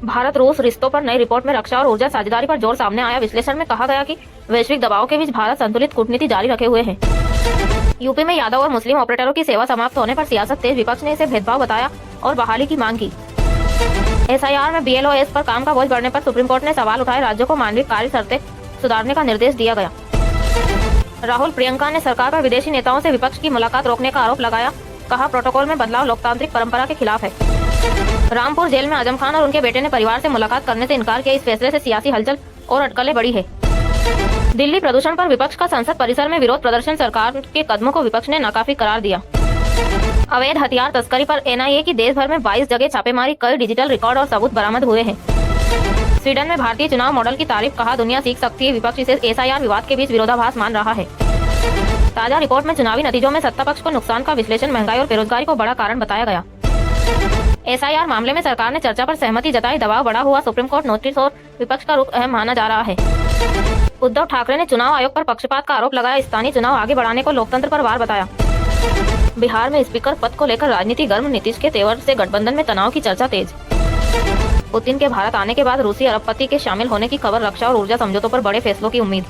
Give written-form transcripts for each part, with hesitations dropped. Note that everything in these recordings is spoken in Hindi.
भारत रूस रिश्तों पर नई रिपोर्ट में रक्षा और ऊर्जा साझेदारी पर जोर सामने आया। विश्लेषण में कहा गया कि वैश्विक दबाव के बीच भारत संतुलित कूटनीति जारी रखे हुए है। यूपी में यादव और मुस्लिम ऑपरेटरों की सेवा समाप्त होने पर सियासत तेज, विपक्ष ने इसे भेदभाव बताया और बहाली की मांग की। एसआईआर में बीएलओएस पर काम का बोझ बढ़ने पर सुप्रीम कोर्ट ने सवाल उठाए, राज्यों को मानवीय कार्य शर्तें सुधारने का निर्देश दिया गया। राहुल प्रियंका ने सरकार पर विदेशी नेताओं से विपक्ष की मुलाकात रोकने का आरोप लगाया, कहा प्रोटोकॉल में बदलाव लोकतांत्रिक परंपरा के खिलाफ है। रामपुर जेल में आजम खान और उनके बेटे ने परिवार से मुलाकात करने से इनकार किया। इस फैसले से सियासी हलचल और अटकलें बढ़ी है। दिल्ली प्रदूषण पर विपक्ष का संसद परिसर में विरोध प्रदर्शन, सरकार के कदमों को विपक्ष ने नाकाफी करार दिया। अवैध हथियार तस्करी पर एनआईए की देश भर में 22 जगह छापेमारी, कई डिजिटल रिकॉर्ड और सबूत बरामद हुए हैं। स्वीडन में भारतीय चुनाव मॉडल की तारीफ, कहा दुनिया सीख सकती है। विपक्ष इसे एसआईआर विवाद के बीच विरोधाभास मान रहा है। ताजा रिपोर्ट में चुनावी नतीजों में सत्ता पक्ष को नुकसान का विश्लेषण, महंगाई और बेरोजगारी को बड़ा कारण बताया गया। एसआईआर मामले में सरकार ने चर्चा पर सहमति जताई, दबाव बढ़ा हुआ सुप्रीम कोर्ट नोटिस और विपक्ष का रुख अहम माना जा रहा है। उद्धव ठाकरे ने चुनाव आयोग पर पक्षपात का आरोप लगाया, स्थानीय चुनाव आगे बढ़ाने को लोकतंत्र पर वार बताया। बिहार में स्पीकर पद को लेकर राजनीति गर्म, नीतीश के तेवर से गठबंधन में तनाव की चर्चा तेज। पुतिन के भारत आने के बाद रूसी अरबपति के शामिल होने की खबर, रक्षा और ऊर्जा समझौतों पर बड़े फैसलों की उम्मीद।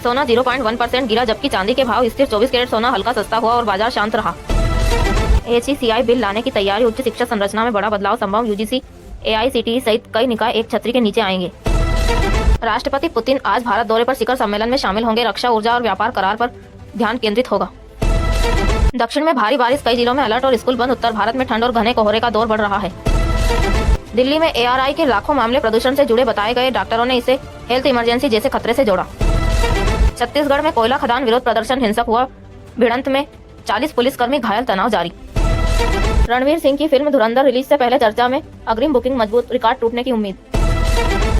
सोना 0.1% गिरा, जबकि चांदी के भाव स्थिर। 24 कैरेट सोना हल्का सस्ता हुआ और बाजार शांत रहा। एचईसीआई बिल लाने की तैयारी, उच्च शिक्षा संरचना में बड़ा बदलाव संभव। यूजीसी, एआईसीटीई सहित कई निकाय एक छतरी के नीचे आएंगे। राष्ट्रपति पुतिन आज भारत दौरे पर शिखर सम्मेलन में शामिल होंगे। रक्षा, ऊर्जा और व्यापार करार पर ध्यान केंद्रित होगा। दक्षिण में भारी बारिश, कई जिलों में अलर्ट और स्कूल बंद। उत्तर भारत में ठंड और घने कोहरे का दौर बढ़ रहा है। दिल्ली में एआरआई के लाखों मामले प्रदूषण से जुड़े बताए गए, डॉक्टरों ने इसे हेल्थ इमरजेंसी जैसे खतरे से जोड़ा। छत्तीसगढ़ में कोयला खदान विरोध प्रदर्शन, हिंसक हुआ भिड़ंत में 40 पुलिसकर्मी घायल, तनाव जारी। रणवीर सिंह की फिल्म धुरंधर रिलीज से पहले चर्चा में, अग्रिम बुकिंग मजबूत, रिकॉर्ड टूटने की उम्मीद।